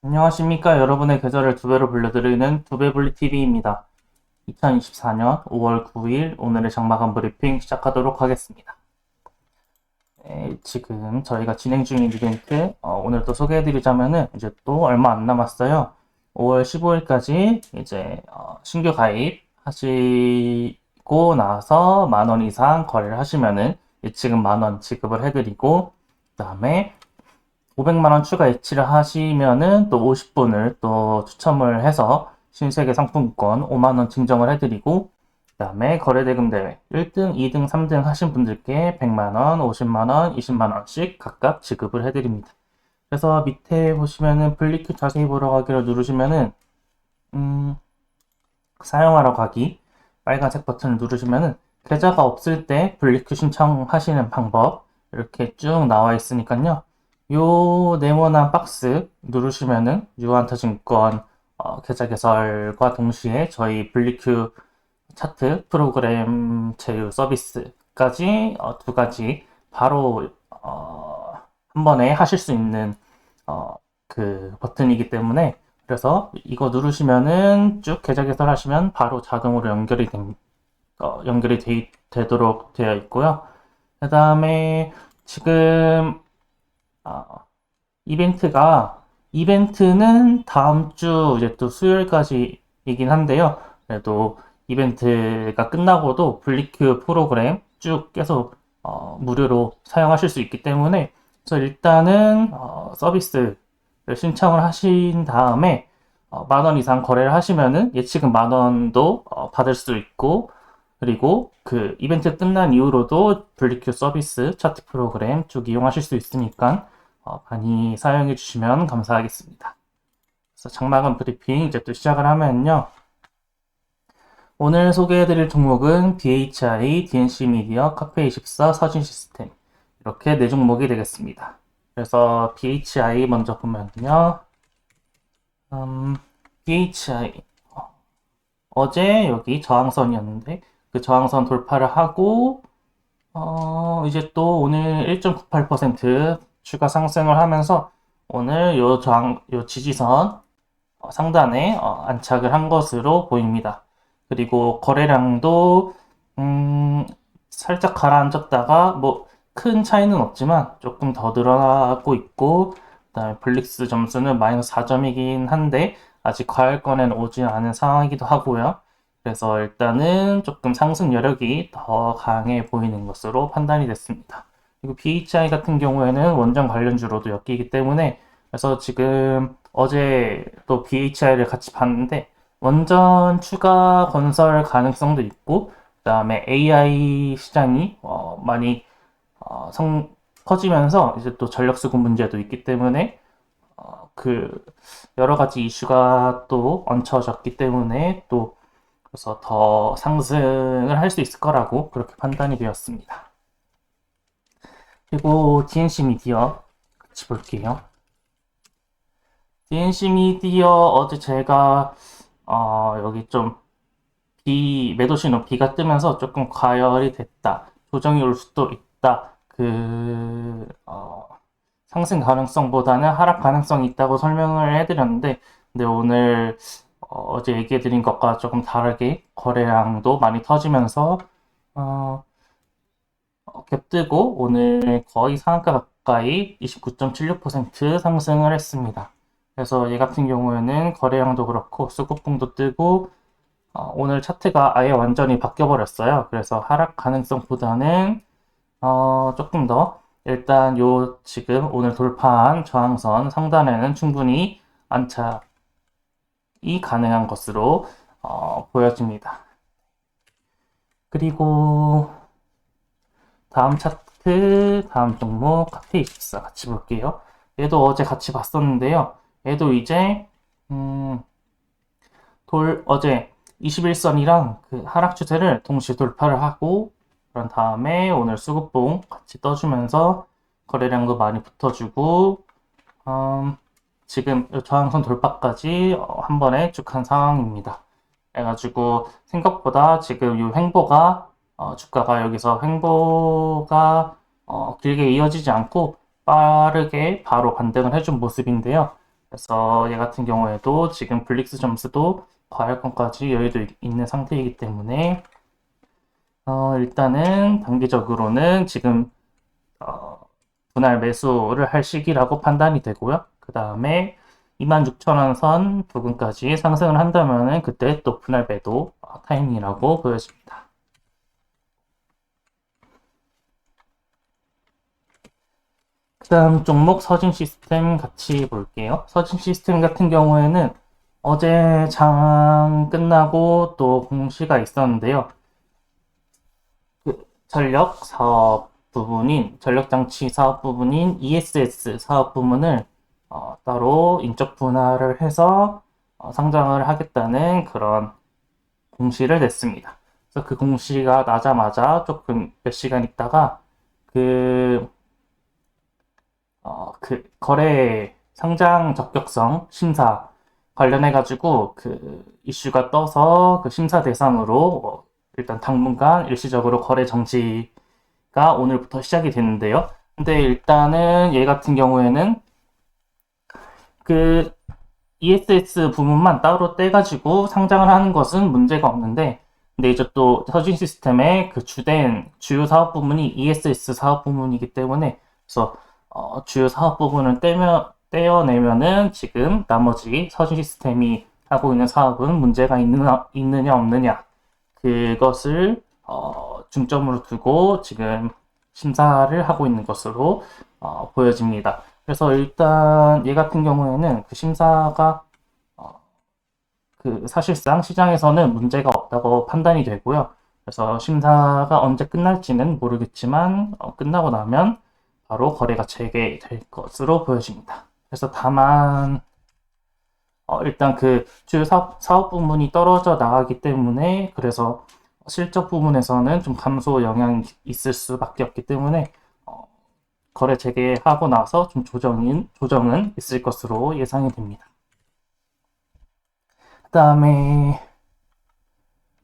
안녕하십니까. 여러분의 계절을 두 배로 불려드리는 두배불리TV입니다. 2024년 5월 9일 오늘의 장마감 브리핑 시작하도록 하겠습니다. 지금 저희가 진행 중인 이벤트 오늘 또 소개해드리자면은 이제 또 얼마 안 남았어요. 5월 15일까지 이제 신규 가입 하시고 나서 10,000원 이상 거래를 하시면은 예치금 10,000원 지급을 해드리고, 그 다음에 500만 원 추가 예치를 하시면은 또 50분을 또 추첨을 해서 신세계 상품권 5만 원 증정을 해드리고, 그다음에 거래대금 대회 1등, 2등, 3등 하신 분들께 100만 원, 50만 원, 20만 원씩 각각 지급을 해드립니다. 그래서 밑에 보시면은 블리큐 자세히 보러 가기를 누르시면은 사용하러 가기 빨간색 버튼을 누르시면은 계좌가 없을 때 블리큐 신청하시는 방법 이렇게 쭉 나와 있으니까요. 요 네모난 박스 누르시면은 유한타증권 계좌 개설과 동시에 저희 블리큐 차트 프로그램 제휴 서비스까지 두 가지 바로 한 번에 하실 수 있는 그 버튼이기 때문에, 그래서 이거 누르시면은 쭉 계좌 개설하시면 바로 자동으로 연결이 되도록 되어 있고요. 그 다음에 지금 이벤트는 다음 주 이제 또 수요일까지이긴 한데요. 그래도 이벤트가 끝나고도 블리큐 프로그램 쭉 계속 무료로 사용하실 수 있기 때문에, 그래서 일단은 서비스를 신청을 하신 다음에 10,000원 이상 거래를 하시면은 예치금 10,000원도 받을 수 있고, 그리고 그 이벤트 끝난 이후로도 블리큐 서비스 차트 프로그램 쭉 이용하실 수 있으니까 많이 사용해 주시면 감사하겠습니다. 그래서 장마감 브리핑 이제 또 시작을 하면요. 오늘 소개해드릴 종목은 BHI, DNC 미디어, 카페24, 서진 시스템 이렇게 네 종목이 되겠습니다. 그래서 BHI 먼저 보면요. BHI 어제 여기 저항선이었는데 그 저항선 돌파를 하고 이제 또 오늘 1.98% 추가 상승을 하면서 오늘 요 지지선 상단에 안착을 한 것으로 보입니다. 그리고 거래량도 살짝 가라앉았다가 뭐 큰 차이는 없지만 조금 더 늘어나고 있고, 그다음에 블릭스 점수는 마이너스 4점이긴 한데 아직 과열권에는 오지 않은 상황이기도 하고요. 그래서 일단은 조금 상승 여력이 더 강해 보이는 것으로 판단이 됐습니다. 그리고 BHI 같은 경우에는 원전 관련주로도 엮이기 때문에, 그래서 지금 어제 또 BHI를 같이 봤는데 원전 추가 건설 가능성도 있고, 그 다음에 AI 시장이 많이 커지면서 이제 또 전력 수급 문제도 있기 때문에 그 여러 가지 이슈가 또 얹혀졌기 때문에 또 그래서 더 상승을 할 수 있을 거라고 그렇게 판단이 되었습니다. 그리고 DNC 미디어 같이 볼게요. DNC 미디어 어제 제가 여기 좀 매도 신호 B가 뜨면서 조금 과열이 됐다, 조정이 올 수도 있다, 상승 가능성보다는 하락 가능성이 있다고 설명을 해드렸는데, 근데 오늘 어제 얘기해드린 것과 조금 다르게 거래량도 많이 터지면서 어, 갭뜨고 오늘 거의 상한가 가까이 29.76% 상승을 했습니다. 그래서 얘 같은 경우에는 거래량도 그렇고 수급봉도 뜨고 오늘 차트가 아예 완전히 바뀌어 버렸어요. 그래서 하락 가능성보다는 조금 더 일단 요 지금 오늘 돌파한 저항선 상단에는 충분히 안착이 가능한 것으로 보여집니다. 그리고 다음 차트, 다음 종목 카페24 같이 볼게요. 얘도 어제 같이 봤었는데요. 얘도 이제 어제 21선이랑 그 하락 추세를 동시에 돌파를 하고, 그런 다음에 오늘 수급봉 같이 떠주면서 거래량도 많이 붙어주고 지금 저항선 돌파까지 한 번에 쭉 한 상황입니다. 그래가지고 생각보다 지금 이 횡보가 주가가 여기서 횡보가 길게 이어지지 않고 빠르게 바로 반등을 해준 모습인데요. 그래서 얘 같은 경우에도 지금 블릭스 점수도 과열권까지 여유도 있는 상태이기 때문에 일단은 단기적으로는 지금 분할 매수를 할 시기라고 판단이 되고요. 그 다음에 26,000원 선 부근까지 상승을 한다면은 그때 또 분할 매도 타이밍이라고 보여집니다. 그 다음 종목 서진 시스템 같이 볼게요. 서진 시스템 같은 경우에는 어제 장 끝나고 또 공시가 있었는데요. 그 전력 사업 부분인, 전력장치 사업 부분인 ESS 사업 부문을 따로 인적 분할을 해서 상장을 하겠다는 그런 공시를 냈습니다. 그래서 그 공시가 나자마자 조금 몇 시간 있다가 그 거래 상장 적격성 심사 관련해가지고 그 이슈가 떠서 그 심사 대상으로 일단 당분간 일시적으로 거래 정지가 오늘부터 시작이 됐는데요. 근데 일단은 얘 같은 경우에는 그 ESS 부문만 따로 떼가지고 상장을 하는 것은 문제가 없는데, 근데 이제 또 서진 시스템의 그 주된 주요 사업 부문이 ESS 사업 부문이기 때문에, 그래서 주요 사업 부분을 떼어내면은 지금 나머지 서진 시스템이 하고 있는 사업은 문제가 있느냐 없느냐, 그것을 중점으로 두고 지금 심사를 하고 있는 것으로 보여집니다. 그래서 일단 얘 같은 경우에는 그 심사가 그 사실상 시장에서는 문제가 없다고 판단이 되고요. 그래서 심사가 언제 끝날지는 모르겠지만 끝나고 나면 바로 거래가 재개될 것으로 보여집니다. 그래서 다만 일단 그 주요 사업 부문이 떨어져 나가기 때문에, 그래서 실적 부분에서는 좀 감소 영향이 있을 수밖에 없기 때문에 거래 재개하고 나서 좀 조정은 있을 것으로 예상이 됩니다. 그 다음에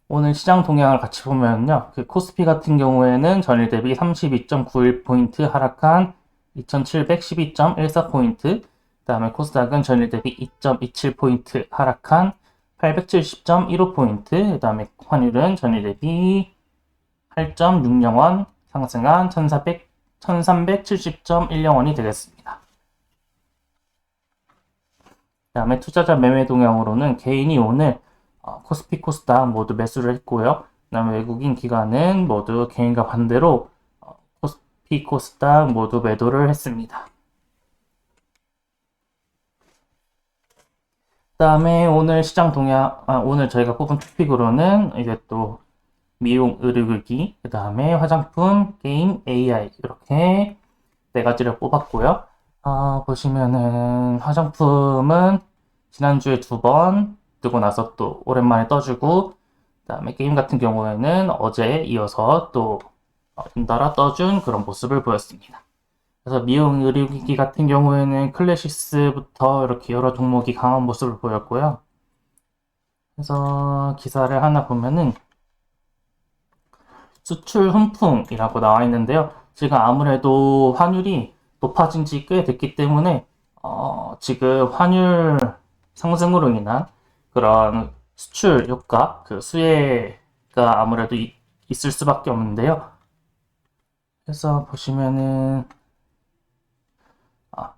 오늘 시장 동향을 같이 보면요. 그 코스피 같은 경우에는 전일 대비 32.91포인트 하락한 2712.14포인트, 그 다음에 코스닥은 전일 대비 2.27포인트 하락한 870.15포인트, 그 다음에 환율은 전일 대비 8.60원 상승한 1370.10원이 되겠습니다. 그 다음에 투자자 매매 동향으로는 개인이 오늘 코스피, 코스닥 모두 매수를 했고요. 그 다음에 외국인 기관은 모두 개인과 반대로 코스피, 코스닥 모두 매도를 했습니다. 그 다음에 오늘 시장 동향, 오늘 저희가 뽑은 토픽으로는 이제 또 미용, 의료기기, 그 다음에 화장품, 게임, AI 이렇게 네 가지를 뽑았고요. 보시면은 화장품은 지난주에 2번 뜨고 나서 또 오랜만에 떠주고, 그 다음에 게임 같은 경우에는 어제 이어서 또 덩달아 떠준 그런 모습을 보였습니다. 그래서 미용 의료기기 같은 경우에는 클래시스부터 이렇게 여러 종목이 강한 모습을 보였고요. 그래서 기사를 하나 보면은 수출 훈풍이라고 나와 있는데요. 지금 아무래도 환율이 높아진 지 꽤 됐기 때문에 지금 환율 상승으로 인한 그런 수출 효과, 그 수혜가 아무래도 있을 수밖에 없는데요. 그래서 보시면은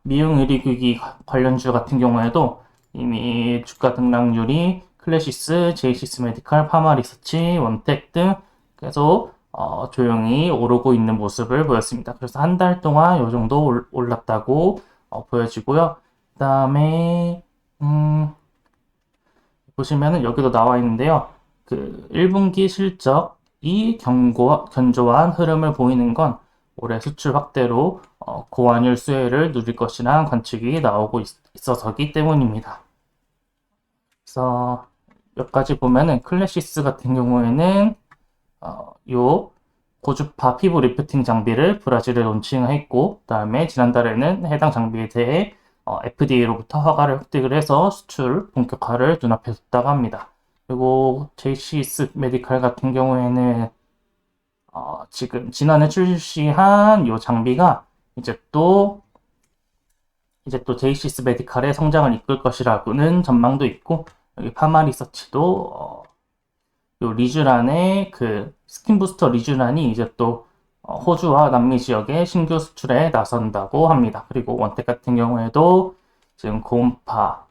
미용 의료기기 관련주 같은 경우에도 이미 주가 등락률이 클래시스, 제이시스 메디칼, 파마리서치, 원텍 등 계속 조용히 오르고 있는 모습을 보였습니다. 그래서 한 달 동안 이 정도 올랐다고 보여지고요. 그 다음에 보시면은 여기도 나와 있는데요. 그 1분기 실적이 견조한 흐름을 보이는 건 올해 수출 확대로 고환율 수혜를 누릴 것이라는 관측이 나오고 있어서기 때문입니다. 그래서 몇 가지 보면은 클래시스 같은 경우에는 요 고주파 피부 리프팅 장비를 브라질에 론칭했고, 그 다음에 지난달에는 해당 장비에 대해 FDA로부터 허가를 획득을 해서 수출 본격화를 눈앞에 뒀다고 합니다. 그리고 JCS 메디칼 같은 경우에는 지금 지난해 출시한 이 장비가 이제 또 이제 또 제이시스 메디칼의 성장을 이끌 것이라고는 전망도 있고, 여기 파마 리서치도 요 리쥬란의 그 스킨 부스터 리쥬란이 이제 또 호주와 남미 지역의 신규 수출에 나선다고 합니다. 그리고 원텍 같은 경우에도 지금 고음파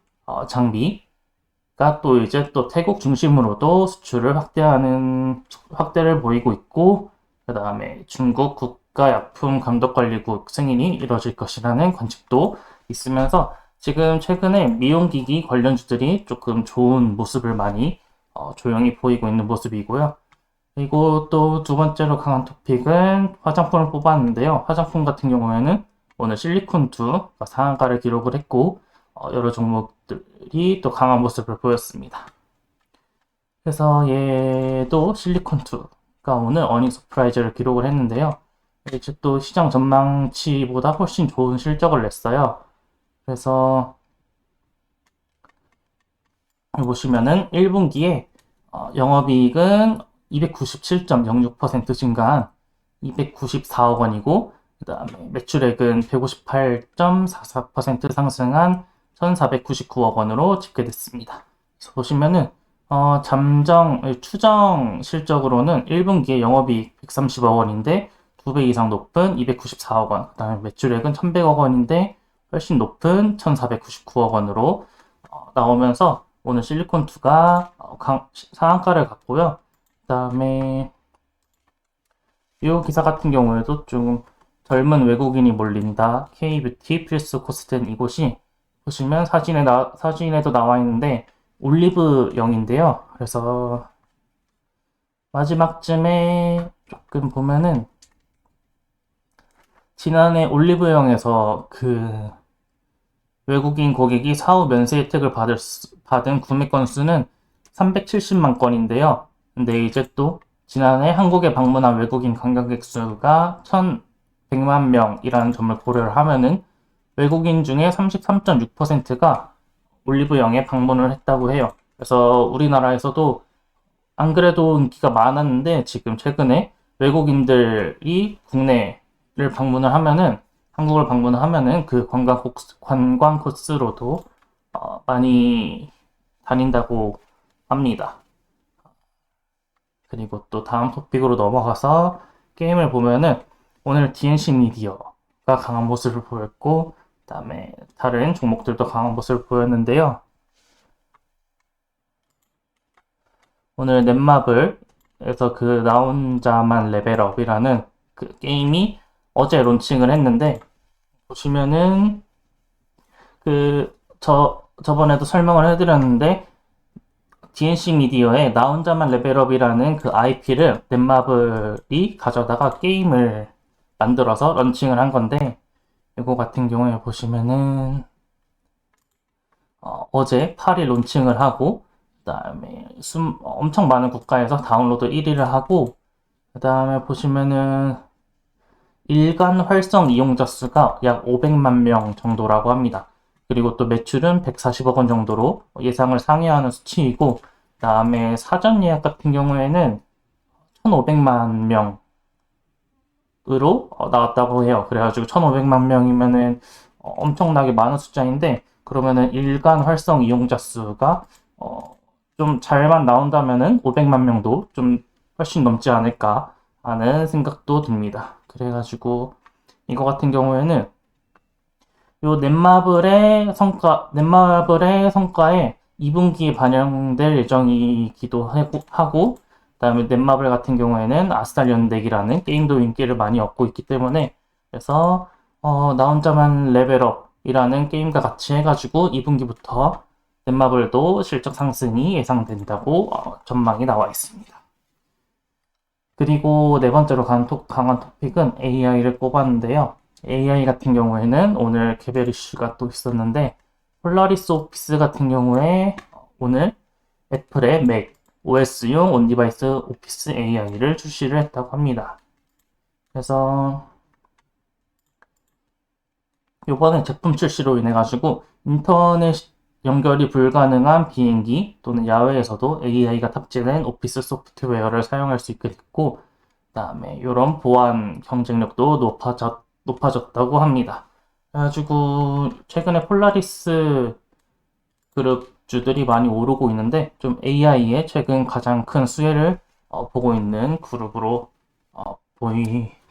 장비가 또 이제 또 태국 중심으로도 수출을 확대를 보이고 있고, 그 다음에 중국 국가약품감독관리국 승인이 이뤄질 것이라는 관측도 있으면서 지금 최근에 미용기기 관련주들이 조금 좋은 모습을 많이 조용히 보이고 있는 모습이고요. 그리고 또 두 번째로 강한 토픽은 화장품을 뽑았는데요. 화장품 같은 경우에는 오늘 실리콘2가 상한가를 기록을 했고 여러 종목들이 또 강한 모습을 보였습니다. 그래서 얘도 실리콘2가 오늘 어닝 서프라이즈를 기록을 했는데요. 이제 또 시장 전망치보다 훨씬 좋은 실적을 냈어요. 그래서 보시면은 1분기에 영업이익은 297.06% 증가한 294억 원이고, 그 다음에 매출액은 158.44% 상승한 1,499억 원으로 집계됐습니다. 그래서 보시면은 추정 실적으로는 1분기에 영업이익 130억 원인데 2배 이상 높은 294억 원, 그 다음에 매출액은 1,100억 원인데 훨씬 높은 1,499억 원으로 나오면서 오늘 실리콘2가 상한가를 갔고요. 그 다음에 이 기사 같은 경우에도 좀 젊은 외국인이 몰린다. K뷰티 필수 코스된 이곳이 보시면 사진에도 나와 있는데 올리브영인데요. 그래서 마지막쯤에 조금 보면은 지난해 올리브영에서 그 외국인 고객이 사후 면세 혜택을 받은 구매 건수는 370만 건인데요. 근데 이제 또 지난해 한국에 방문한 외국인 관광객 수가 1,100만 명이라는 점을 고려를 하면은 외국인 중에 33.6%가 올리브영에 방문을 했다고 해요. 그래서 우리나라에서도 안 그래도 인기가 많았는데 지금 최근에 외국인들이 국내를 방문을 하면은 한국을 방문을 하면은 그 관광 코스로도 많이 다닌다고 합니다. 그리고 또 다음 토픽으로 넘어가서 게임을 보면은 오늘 DNC 미디어가 강한 모습을 보였고, 그 다음에 다른 종목들도 강한 모습을 보였는데요. 오늘 넷마블에서 그 나 혼자만 레벨업이라는 그 게임이 어제 론칭을 했는데, 보시면은 저번에도 설명을 해드렸는데 DNC 미디어의 나 혼자만 레벨업이라는 그 IP를 넷마블이 가져다가 게임을 만들어서 런칭을 한 건데, 이거 같은 경우에 보시면은 어제 8일 론칭을 하고, 그 다음에 엄청 많은 국가에서 다운로드 1위를 하고, 그 다음에 보시면은 일간 활성 이용자 수가 약 500만 명 정도라고 합니다. 그리고 또 매출은 140억 원 정도로 예상을 상회하는 수치이고, 그 다음에 사전 예약 같은 경우에는 1,500만 명으로 나왔다고 해요. 그래가지고 1,500만 명이면은 엄청나게 많은 숫자인데, 그러면은 일간 활성 이용자 수가 좀 잘만 나온다면은 500만 명도 좀 훨씬 넘지 않을까 하는 생각도 듭니다. 그래가지고 이거 같은 경우에는 요 넷마블의 성과에 2분기에 반영될 예정이기도 하고, 그 다음에 넷마블 같은 경우에는 아스탈 연덱이라는 게임도 인기를 많이 얻고 있기 때문에, 그래서 나 혼자만 레벨업이라는 게임과 같이 해가지고 2분기부터 넷마블도 실적 상승이 예상된다고 전망이 나와 있습니다. 그리고 네 번째로 강한 토픽은 AI를 꼽았는데요. AI 같은 경우에는 오늘 개별 이슈가 또 있었는데, 폴라리스 오피스 같은 경우에 오늘 애플의 맥 OS용 온디바이스 오피스 AI를 출시를 했다고 합니다. 그래서 이번에 제품 출시로 인해 가지고 인터넷 연결이 불가능한 비행기 또는 야외에서도 AI가 탑재된 오피스 소프트웨어를 사용할 수 있게 됐고, 그 다음에 이런 보안 경쟁력도 높아졌다고 합니다. 그래가지고 최근에 폴라리스 그룹주들이 많이 오르고 있는데 좀 AI에 최근 가장 큰 수혜를 보고 있는 그룹으로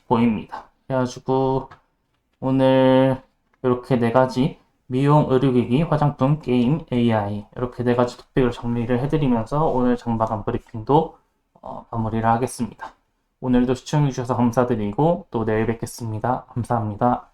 보입니다. 그래가지고 오늘 이렇게 네 가지 미용, 의료기기, 화장품, 게임, AI 이렇게 네 가지 토픽을 정리를 해드리면서 오늘 장마감 브리핑도 마무리를 하겠습니다. 오늘도 시청해주셔서 감사드리고 또 내일 뵙겠습니다. 감사합니다.